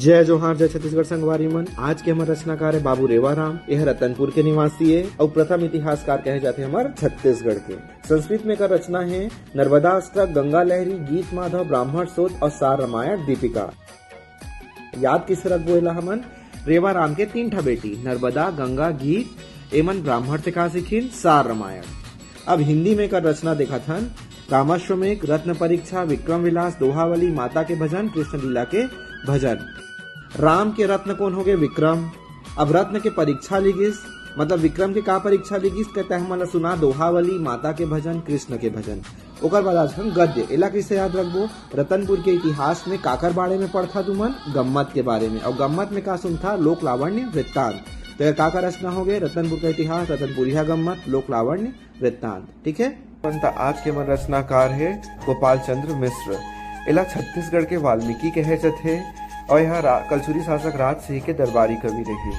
जय जोहार जय छत्तीसगढ़ संगवारी मन। आज के हमारे रचनाकार है बाबू रेवाराम। यह रतनपुर के निवासी है और प्रथम इतिहासकार कहे जाते हैं हमारे छत्तीसगढ़ के। संस्कृत में का रचना है नर्मदा अष्टक, गंगा लहरी, गीत माधव, ब्राह्मण शोध और सार रामायण दीपिका। याद किस रख बोला हमन रेवाराम के 3 ठा बेटी नर्मदा, गंगा, गीत एमन ब्राह्मण से कहा सीखिन सार रामायण। अब हिंदी में का रचना देखा था रामाश्वमेघ, रत्न परीक्षा, विक्रम विलास, दोहावली, माता के भजन, कृष्ण लीला के भजन। राम के रत्न कौन हो गए? विक्रम। अब रत्न के परीक्षा लिगिस मतलब विक्रम के का परीक्षा लिगिस कहते हैं हमारा सुना दोहावली, माता के भजन, कृष्ण के भजन। ओकर बाद आज हम गद्य एला कैसे याद रखबो? रतनपुर के इतिहास में काकर बारे में पढ़ता तुमन गम्मत के बारे में, और गम्मत में का सुनता लोक लावण्य वृत्तांत। तो काका रचना हो गए रतनपुर का इतिहास, रतनपुरिया गम्मत, लोक लावण्य वृत्तांत। ठीक है। आज के मन रचनाकार है गोपाल चंद्र मिश्र। इला छत्तीसगढ़ के वाल्मीकि कहे थे और यहाँ कलचुरी शासक राज सिंह के दरबारी कवि रहे।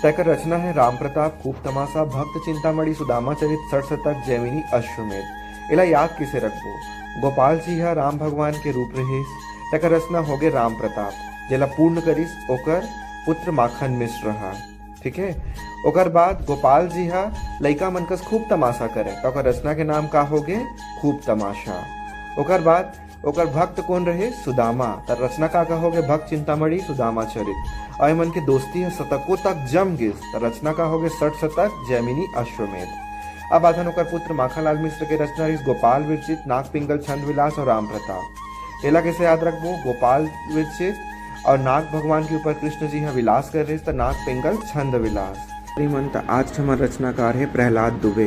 तैकर रचना है राम प्रताप, खूब तमाशा, भक्त चिंतामणि, सुदामा चरित, 60 शतक, जैमिनी, अश्वमेध। इला याद किसे रखबो? गोपाल जी हा राम भगवान के रूप रहे। तैकर रचना हो गए राम प्रताप, जेला पूर्ण करिस ओकर पुत्र माखन मिश्र रहा। ठीक है। ओकर बाद गोपाल जी हा लइका मन कस खूब तमाशा करे तो ओकर रचना के नाम का हो गए खूब तमाशा। ओकर बाद ओकर भक्त कौन रहे? सुदामा। तर रचना का हो गए भक्त चिंतामणि, सुदामा चरित। और मन के दोस्ती है शतकों तक जम गिस। तर रचना का हो गए 60 शतक, जैमिनी, अश्वमेध। अब आधन ओकर पुत्र माखनलाल मिश्र के रचना रही गोपाल विरचित, नाग पिंगल, छंद विलास और राम प्रताप। एला कैसे याद रखबो? गोपाल विरचित और नाग भगवान के ऊपर कृष्ण जी यहाँ विलास कर रहे तो नाग पिंगल, छंद विलास। आज हमारा रचनाकार है प्रहलाद दुबे।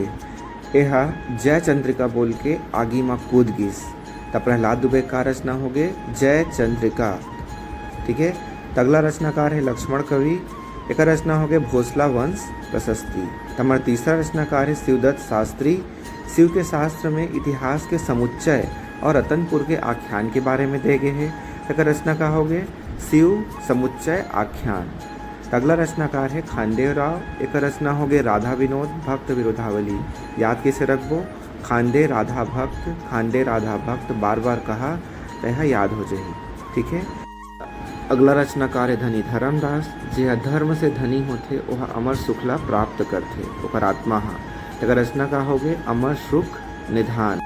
यह जय चंद्रिका बोल के आगी में कूद गिस। तब प्रहलाद दुबे का रचना हो गए जय चंद्रिका। ठीक है। अगला रचनाकार है लक्ष्मण कवि। एक रचना हो गए भोसला वंश प्रशस्ति। हमारा तीसरा रचनाकार है शिवदत्त शास्त्री। शिव के शास्त्र में इतिहास के समुच्चय और रतनपुर के आख्यान के बारे में दे गए हैं। एक रचना का हो गए शिव समुच्चय आख्यान। अगला रचनाकार है खांडेव राव। एक रचना हो गए राधा विनोद, भक्त विरोधावली। याद कैसे रखबो? खांडे राधा भक्त, खांडे राधा भक्त बार बार कहा तो यह याद हो जाए। ठीक है। अगला रचनाकार है धनी धर्मदास। जे धर्म से धनी होते वह अमर सुखला प्राप्त करते ओकर आत्मा हा। अगर रचना का हो गए अमर सुख निधान।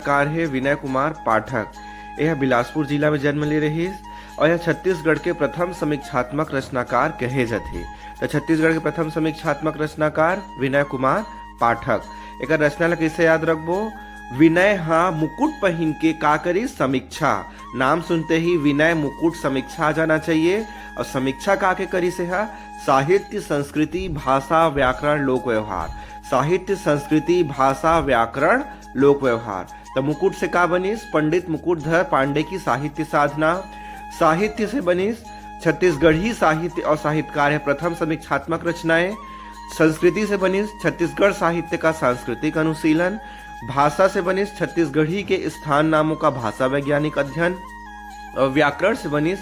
कार है विनय कुमार पाठक। यह बिलासपुर जिला में जन्म ले रही और यह छत्तीसगढ़ के प्रथम समीक्षात्मक रचनाकार कहे जाते। तो छत्तीसगढ़ के प्रथम समीक्षात्मक रचनाकार विनय कुमार पाठक। एक रचना ला कैसे याद रखबो? विनय हा मुकुट पहन के का करी समीक्षा। नाम सुनते ही विनय मुकुट समीक्षा जाना चाहिए। और समीक्षा का के करी से हा साहित्य, संस्कृति, भाषा, व्याकरण, लोक व्यवहार। साहित्य, संस्कृति, भाषा, व्याकरण, लोक व्यवहार। तो मुकुट से का बनिस? पंडित मुकुटधर पांडे की साहित्य साधना। साहित्य से बनिस छत्तीसगढ़ी साहित्य और साहित्यकार है प्रथम समीक्षात्मक रचनाएं। संस्कृति से बनिस छत्तीसगढ़ साहित्य का सांस्कृतिक अनुशीलन। भाषा से बनिस छत्तीसगढ़ी के स्थान नामों का भाषा वैज्ञानिक अध्ययन। और व्याकरण से बनिस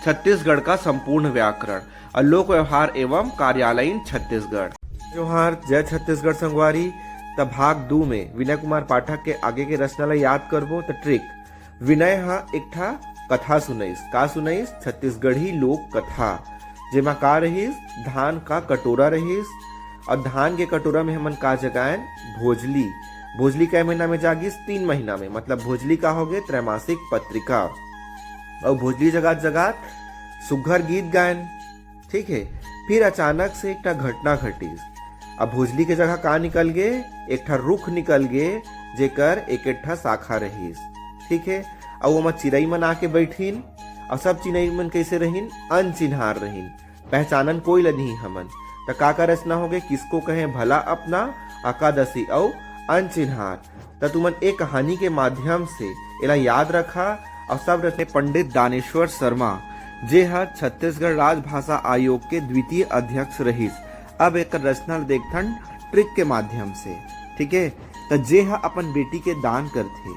छत्तीसगढ़ का संपूर्ण व्याकरण। और लोक व्यवहार एवं कार्यालयीन छत्तीसगढ़। जोहार जय छत्तीसगढ़ संगवारी। तब भाग 2 में विनय कुमार पाठक के आगे के रचना ला याद करबो तो ट्रिक। विनय हा एक ठा कथा सुनाइस। का सुनाइस? छत्तीसगढ़ी लोक कथा। जेमा का रहीस? धान का कटोरा रहीस और धान के कटोरा में हमन का जगाएन? भोजली। भोजली कै महीना में जागिस? 3 महीना में। मतलब भोजली का हो गए त्रैमासिक पत्रिका। और भोजली जगात जगात सुघर गीत गायन। ठीक है। फिर अचानक से एक ठा घटना घटिस। अब भोजली के जगह का निकल गए? एक ठा रुख निकल गए जेकर एक ठा शाखा रहीस। ठीक है। और वो चिड़ई मन आके बैठीन और सब चिड़ई मन कैसे रहीन? अनचिन्हार रहीन, पहचानन कोई ल नहीं हमन। तो का रचना हो गए किसको कहे भला अपना, एकादशी और अनचिन्हार। तो तुमन एक कहानी के माध्यम से इला याद रखा। और सब रचने पंडित दानेश्वर शर्मा जे हर छत्तीसगढ़ राजभाषा आयोग के द्वितीय अध्यक्ष रहीस। अब एक रचना देखथन ट्रिक के माध्यम से। ठीक है। तो जे हा अपन बेटी के दान करथे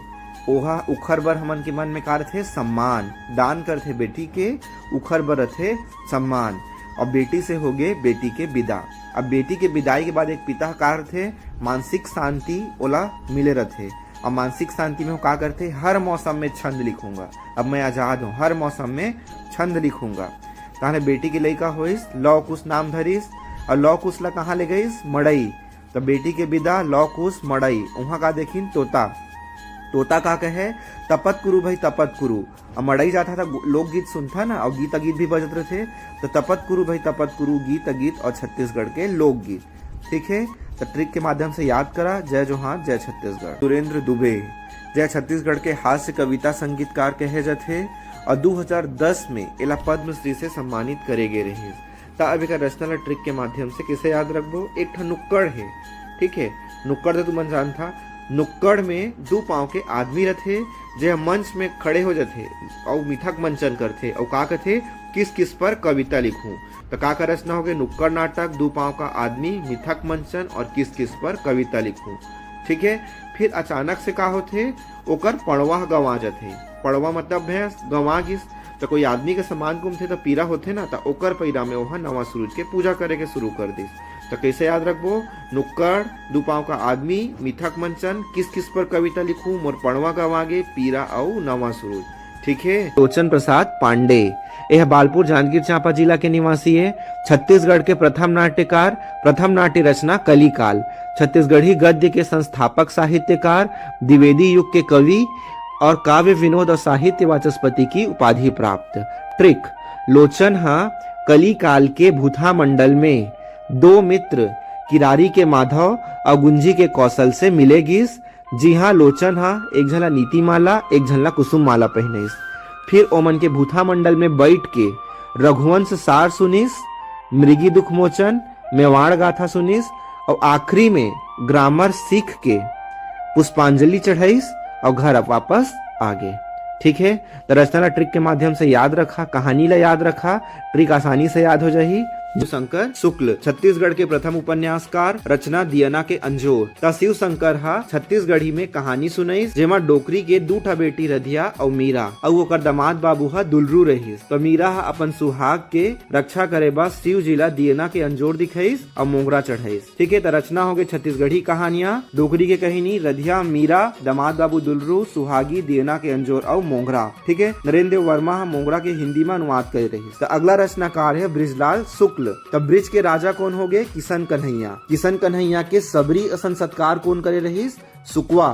ओहा उखर बर हमन के मन में का रथे सम्मान, दान करथे बेटी के, उखर बर रथे सम्मान। और बेटी से हो गए बेटी के विदा। अब बेटी के विदाई के बाद एक पिता का रथे मानसिक शांति ओला मिले रथे। और मानसिक शांति में वो का करते, हर मौसम में छंद लिखूंगा, अब मैं आजाद हूँ, हर मौसम में छंद लिखूंगा। ताने बेटी की लइका होइस, लौ कुश नाम धरिस, और लौ कुश ला कहाँ ले गईस, मड़ई। तो बेटी के विदा लौ कुश मड़ई। वहाँ का देखिन तोता, तोता का कहे तपत कुरु भाई तपत कुरु। अब मड़ई जाता था लोकगीत सुनता ना, और गीत गीत भी बजत रहे। तो तपत कुरु भाई तपत कुरु गीत गीत और छत्तीसगढ़ के लोकगीत। ठीक है, तो ट्रिक के माध्यम से याद करा। जय जोहार, जय छत्तीसगढ़। सुरेंद्र दुबे जय छत्तीसगढ़ के हास्य कविता संगीतकार कहे जाते, और 2010 में एला पद्मश्री से सम्मानित करे गए रहे। तो अब एक रचना ट्रिक के माध्यम से किसे याद रखबो, एक ठा नुक्कड़ है। ठीक है, नुक्कड़ तो तुमन जान था, नुक्कड़ में 2 पांव के आदमी रथे जे मंच में खड़े हो जाते और मिथक मंचन करते और का कहते किस किस पर कविता लिखूं। तो का रचना हो गए नुक्कड़ नाटक, 2 पांव का आदमी, मिथक मंचन और किस किस पर कविता लिखूं। ठीक है, फिर अचानक से का होते, ओकर पड़वा गंवा जाते। पड़वा मतलब भैंस, गंवा गिस। तो कोई आदमी के समान घूमते तो पीरा होते ना, तो ओकर पैरा में वह नवा सूरज के पूजा करे के शुरू कर दिस। तो कैसे याद रखबो, नुक्कड़, 2 पांव का आदमी, मिथक मंचन, किस किस पर कविता लिखूं, मोर पड़वा गवागे, पीरा और नवा सूरज। ठीक है। लोचन प्रसाद पांडे यह बालपुर जांजगीर चांपा जिला के निवासी है। छत्तीसगढ़ के प्रथम नाट्यकार, प्रथम नाट्य रचना कलिकाल, छत्तीसगढ़ी गद्य के संस्थापक साहित्यकार, द्विवेदी युग के कवि और काव्य विनोद और साहित्य वाचस्पति की उपाधि प्राप्त। ट्रिक, लोचन कलिकाल के भूथा मंडल में 2 मित्र किरारी के माधव और गुंजी के कौशल से मिलेगिस। जी हाँ, लोचन एक झला नीति माला, एक झला कुसुम माला पहनिस। फिर ओमन के भूथा मंडल में बैठ के रघुवंश सार सुनिस, मृगी दुख मोचन, मेवाड़ गाथा सुनिस, और आखिरी में ग्रामर सीख के पुष्पांजलि चढ़ाइस और घर वापस आ गए। ठीक है, तो रचना ट्रिक के माध्यम से याद रखा, कहानी ला याद रखा, ट्रिक आसानी से याद हो जाही। शिव शंकर शुक्ल छत्तीसगढ़ के प्रथम उपन्यासकार, रचना दियना के अंजोर। ता शिव शंकर छत्तीसगढ़ी में कहानी सुनाइस, जेमा डोकरी के 2 ठा बेटी रधिया और मीरा और ओकर दामाद बाबू दुलरू रहिस। तो मीरा अपन सुहाग के रक्षा करे बा शिव जिला दियना के अंजोर दिखाइस और मोंगरा चढ़ाइस। ठीक है, तो रचना हो गई छत्तीसगढ़ी कहानियाँ, डोकरी के कहानी, रधिया, मीरा, दामाद बाबू दुलरू, सुहागी, दियना के अंजोर और मोंगरा। ठीक है, नरेंद्र देव वर्मा मोंगरा के हिंदी में अनुवाद करे रहिस। तो अगला रचनाकार है ब्रिजलाल शुक्ल। तब ब्रिज के राजा कौन हो गए, किशन कन्हैया। किशन कन्हैया के सबरी असन सत्कार कौन करे रहिस, सुकवा।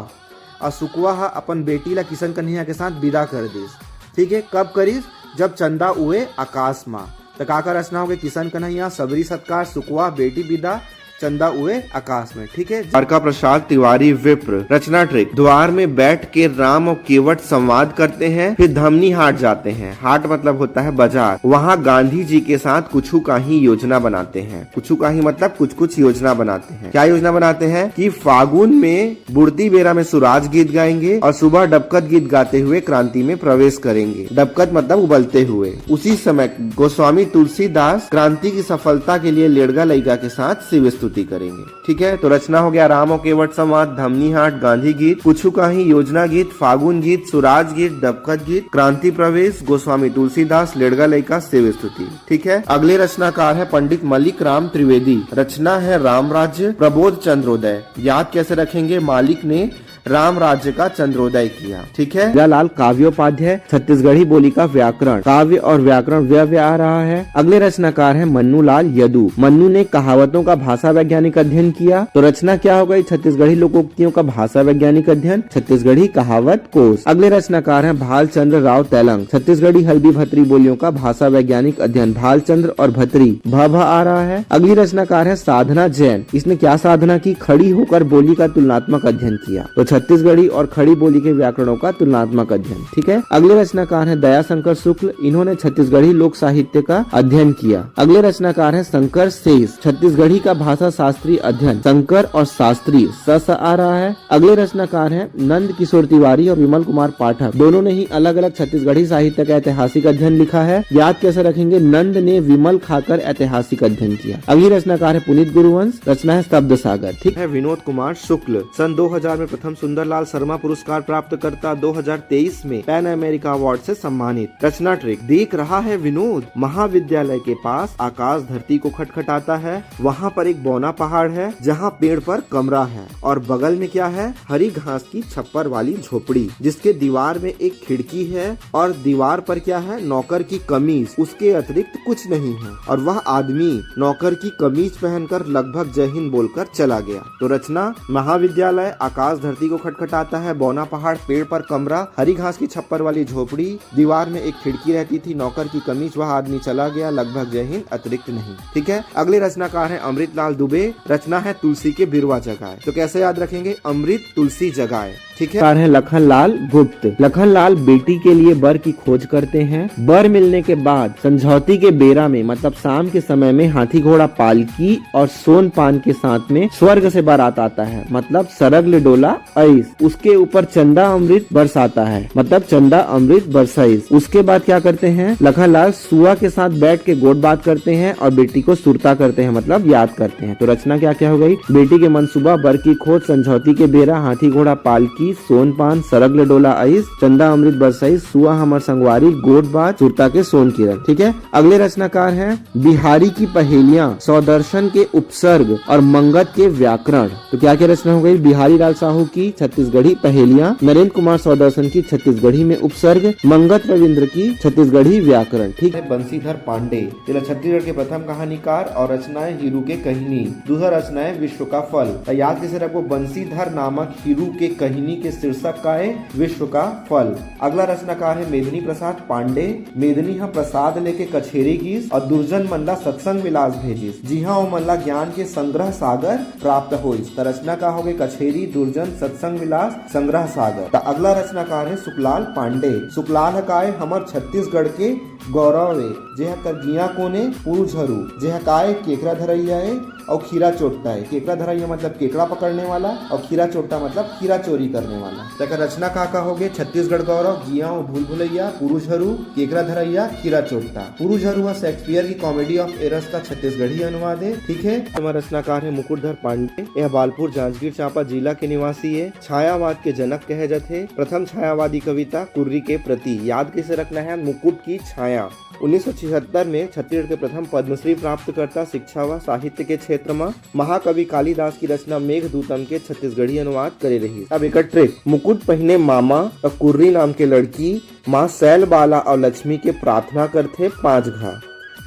और सुकवा अपन बेटी ला किशन कन्हैया के साथ विदा कर दिस। ठीक है, कब करिस, जब चंदा उए आकाश माँ। तो का रचना हो गए, किशन कन्हैया, सबरी सत्कार, सुकवा, बेटी विदा, चंदा उए आकाश में। ठीक है, द्वारका प्रसाद तिवारी विप्र। रचना ट्रिक, द्वार में बैठ के राम और केवट संवाद करते हैं, फिर धमनी हाट जाते हैं। हाट मतलब होता है बाजार। वहाँ गांधी जी के साथ कुछ का ही योजना बनाते हैं। कुछ का ही मतलब कुछ योजना बनाते हैं। क्या योजना बनाते हैं कि फागुन में बुढ़ती बेरा में सुराज गीत गाएंगे और सुबह डबकत गीत गाते हुए क्रांति में प्रवेश करेंगे। डबकत मतलब उबलते हुए। उसी समय गोस्वामी तुलसीदास क्रांति की सफलता के लिए लेड़गा लइका के साथ शिव करेंगे। ठीक है, तो रचना हो गया राम और केवट संवाद, धमनी हाट, गांधी गीत, कुछ का ही योजना गीत, फागुन गीत, सुराज गीत, डबकत गीत, क्रांति प्रवेश, गोस्वामी तुलसीदास, लेड़गा लइका, शिव स्तुति। ठीक है, अगले रचनाकार है पंडित मलिक राम त्रिवेदी। रचना है राम राज्य प्रबोध चंद्रोदय। याद कैसे रखेंगे, मालिक ने राम राज्य का चंद्रोदय किया। ठीक है, लाल काव्योपाध्याय, छत्तीसगढ़ी बोली का व्याकरण, काव्य और व्याकरण व्यय आ रहा है। अगले रचनाकार है मन्नू लाल यदु। मन्नू ने कहावतों का भाषा वैज्ञानिक अध्ययन किया। तो रचना क्या हो गई, छत्तीसगढ़ी लोकोक्तियों का भाषा वैज्ञानिक अध्ययन, छत्तीसगढ़ी कहावत कोश। अगले रचनाकार है भालचंद्र राव तेलंग। छत्तीसगढ़ी हल्बी भत्री बोलियों का भाषा वैज्ञानिक अध्ययन, भालचंद्र और भत्री भ आ रहा है। अगली रचनाकार है साधना जैन। इसने क्या साधना की, खड़ी होकर बोली का तुलनात्मक अध्ययन किया। तो छत्तीसगढ़ी और खड़ी बोली के व्याकरणों का तुलनात्मक अध्ययन। ठीक है, अगले रचनाकार है दयाशंकर शुक्ल। इन्होंने छत्तीसगढ़ी लोक साहित्य का अध्ययन किया। अगले रचनाकार है शंकर शेष। छत्तीसगढ़ी का भाषा शास्त्रीय अध्ययन, शंकर और शास्त्रीय स आ रहा है। अगले रचनाकार है नंद किशोर तिवारी और विमल कुमार पाठक। दोनों ने ही अलग अलग छत्तीसगढ़ी साहित्य का ऐतिहासिक अध्ययन लिखा है। याद कैसे रखेंगे, नंद ने विमल खाकर ऐतिहासिक अध्ययन किया। अगली रचनाकार है पुनीत गुरुवंश। रचना है स्तब्ध सागर। ठीक है, विनोद कुमार शुक्ल सन 2000 में प्रथम सुंदरलाल शर्मा पुरस्कार प्राप्त करता, 2023 में पैन अमेरिका अवार्ड से सम्मानित। रचना ट्रिक, देख रहा है विनोद, महाविद्यालय के पास आकाश धरती को खटखटाता है, वहाँ पर एक बौना पहाड़ है जहाँ पेड़ पर कमरा है और बगल में क्या है, हरी घास की छप्पर वाली झोपड़ी जिसके दीवार में एक खिड़की है और दीवार पर क्या है, नौकर की कमीज, उसके अतिरिक्त कुछ नहीं है और वह आदमी नौकर की कमीज पहनकर लगभग जय हिंद बोलकर चला गया। तो रचना, महाविद्यालय, आकाश धरती को खटखटाता है, बौना पहाड़, पेड़ पर कमरा, हरी घास की छप्पर वाली झोपड़ी, दीवार में एक खिड़की रहती थी, नौकर की कमीज, वह आदमी चला गया, लगभग जय हिंद, अतिरिक्त नहीं। ठीक है। अगले रचनाकार है अमृतलाल दुबे। रचना है तुलसी के बिरवा जगाए। तो कैसे याद रखेंगे, अमृत तुलसी जगाए। ठीक है। लखनलाल गुप्त। लखनलाल बेटी के लिए बर की खोज करते हैं। बर मिलने के बाद समझौती के बेरा में, मतलब शाम के समय में, हाथी घोड़ा पालकी और सोन पान के साथ में स्वर्ग से बारात आता है, मतलब सरगल डोला ऐस, उसके ऊपर चंदा अमृत बरसाता है, मतलब चंदा अमृत बरसाइस। उसके बाद क्या करते हैं, लखनलाल सुआ के साथ बैठ के गोट बात करते हैं और बेटी को सुरता करते हैं, मतलब याद करते हैं। तो रचना क्या क्या हो गई, बेटी के मनसूबा, बर की खोज, समझौती के बेरा, हाथी घोड़ा पालकी, सोन पान, सरगल डोला आइस, चंदा अमृत बरसाई, सुआ हमर संगवारी, गोट बात, सुरता के सोन किरण। ठीक है। अगले रचनाकार हैं बिहारी की पहेलियां, सौदर्शन के उपसर्ग और मंगत के व्याकरण। तो क्या क्या रचना हो गई, बिहारी लाल साहू की छत्तीसगढ़ी पहेलियां, नरेंद्र कुमार सौदर्शन की छत्तीसगढ़ी में उपसर्ग, मंगत रविंद्र की छत्तीसगढ़ी व्याकरण। ठीक है। बंसीधर पांडे छत्तीसगढ़ के प्रथम कहानीकार और रचनाएं हीरू के कहिनी। दूसरा रचना है विश्व का फल। तो याद कैसे रखो, बंसीधर नामक हीरू के कहिनी के शीर्षक का है विश्व का फल। अगला रचनाकार है मेदिनी प्रसाद पांडे। मेदिनी हा प्रसाद लेके कछेरी गीस और दुर्जन मनला सत्संग विलास भेजिस, जी हाँ वो मनला ज्ञान के संग्रह सागर प्राप्त होइस। तो रचना का हो गई कछेरी, दुर्जन, सत्संग विलास, संग्रह सागर। तो अगला रचनाकार है सुखलाल पांडे। सुखलाल काय हमर छत्तीसगढ़ के गौरव है, जेह करगिया कोने पुरुझरू, जेह काय केकरा धरैया है और खीरा चोटता है। केकरा धरैया मतलब केकड़ा पकड़ने वाला और खीरा चोटता मतलब खीरा चोरी करने वाला। तक रचना का हो गए छत्तीसगढ़ गौरव, गिया और भूल भुलैया, पुरुझरू, केकरा धरैया, खीरा चोटता। पुरुझरू शेक्सपियर की कॉमेडी ऑफ एरर्स का छत्तीसगढ़ी अनुवाद है। ठीक है। हमारा रचनाकार है मुकुटधर पांडे। यह बालपुर जांजगीर चांपा जिला के निवासी है। छायावाद के जनक कहे जाते हैं। प्रथम छायावादी कविता कुर्री के प्रति। याद कैसे रखना है, मुकुट की छाया। 1976 में छत्तीसगढ़ के प्रथम पद्मश्री प्राप्त करता शिक्षा व साहित्य के क्षेत्र में। महाकवि कालिदास की रचना मेघदूतम के छत्तीसगढ़ी अनुवाद करे रही। अब एक ट्रिक, मुकुट पहने मामा और कुर्री नाम के लड़की माँ शैल बाला और लक्ष्मी के प्रार्थना करते 5 घा।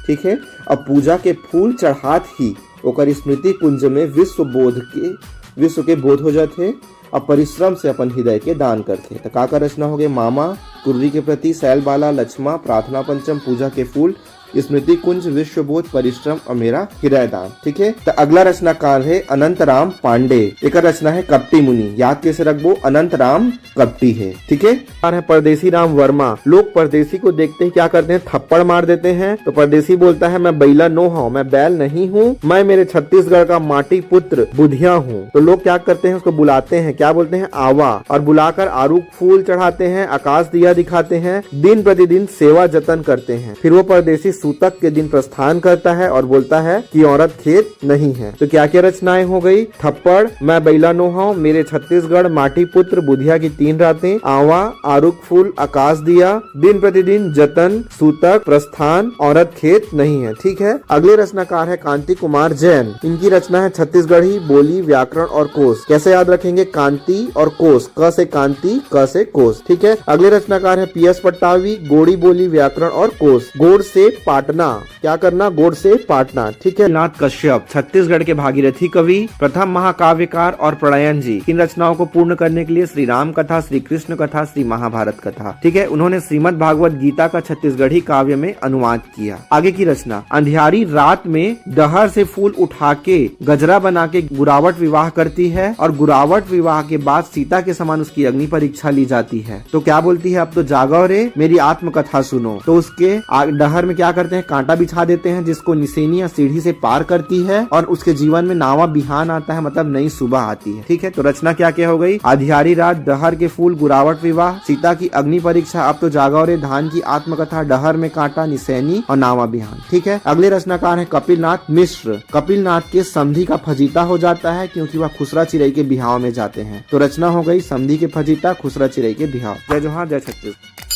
ठीक है। अब पूजा के फूल चढ़ात ही ओकर स्मृति कुंज में विश्व के बोध हो जाते और परिश्रम से अपन हृदय के दान करते। तो का रचना हो गए, मामा, कुर्री के प्रति, शैल बाला, लक्ष्मा, प्रार्थना पंचम, पूजा के फूल, स्मृति कुंज, विश्वबोध, परिश्रम और मेरा हृदय दान। ठीक है। तो अगला रचनाकार है अनंत राम पांडे। एक रचना है कपटी मुनि। याद कैसे रखबो, अनंत राम कपटी है। ठीक है। परदेसी राम वर्मा। लोग परदेसी को देखते ही क्या करते हैं, थप्पड़ मार देते हैं। तो परदेसी बोलता है मैं बैला नो हूँ, मैं बैल नहीं हूँ, मैं मेरे छत्तीसगढ़ का माटी पुत्र बुधिया हूँ। तो लोग क्या करते हैं, उसको बुलाते हैं, क्या बोलते हैं, आवा, और बुलाकर आरूख फूल चढ़ाते हैं, आकाश दिया दिखाते हैं, दिन प्रतिदिन सेवा जतन करते हैं। फिर वो परदेसी सूतक के दिन प्रस्थान करता है और बोलता है कि औरत खेत नहीं है। तो क्या क्या रचनाएं हो गई, थप्पड़, मैं बैला नो हूँ, मेरे छत्तीसगढ़, माटी पुत्र, बुधिया की 3 रातें, आवा, आरुख फूल, आकाश दिया, दिन प्रतिदिन जतन, सूतक, प्रस्थान, औरत खेत नहीं है। ठीक है। अगले रचनाकार है कांति कुमार जैन। इनकी रचना है छत्तीसगढ़ी बोली, व्याकरण और कोश। कैसे याद रखेंगे, कांति और कोश, क से कांति, क से कोश। ठीक है। अगले रचनाकार है पीएस पट्टावी। गोड़ी बोली, व्याकरण और कोश। गोड़ से पाटना, क्या करना, गोड़ से पाटना। ठीक है। नाथ कश्यप छत्तीसगढ़ के भागीरथी कवि, प्रथम महाकाव्यकार और प्रणयन जी। इन रचनाओं को पूर्ण करने के लिए श्री राम कथा, श्री कृष्ण कथा, श्री महाभारत कथा। ठीक है। उन्होंने श्रीमद् भागवत गीता का छत्तीसगढ़ी काव्य में अनुवाद किया। आगे की रचना, अंधियारी रात में दहर से फूल उठा के गजरा बना के गुरावट विवाह करती है और गुरावट विवाह के बाद सीता के समान उसकी अग्नि परीक्षा ली जाती है। तो क्या बोलती है, अब तो जागो रे, मेरी आत्मकथा सुनो। तो उसके डहर में क्या करते हैं, कांटा बिछा देते हैं जिसको निसेनी या सीढ़ी से पार करती है और उसके जीवन में नावा बिहान आता है, मतलब नई सुबह आती है। ठीक है, तो रचना क्या क्या हो गई? आधियारी रात, डहर के फूल, गुरावट विवाह, सीता की अग्नि परीक्षा, अब तो जागा रे, धान की आत्मकथा, डहर में कांटा, निसैनी और नावा बिहान। ठीक है, अगले रचनाकार है कपिलनाथ मिश्र। कपिलनाथ के समधी का फजीता हो जाता है क्योंकि वह खुसरा चिरई के बिहाव में जाते हैं। तो रचना हो गई समधी के फजीता, खुसरा चिरई के बिहाव। जय जोहार, जय छत्तीसगढ़।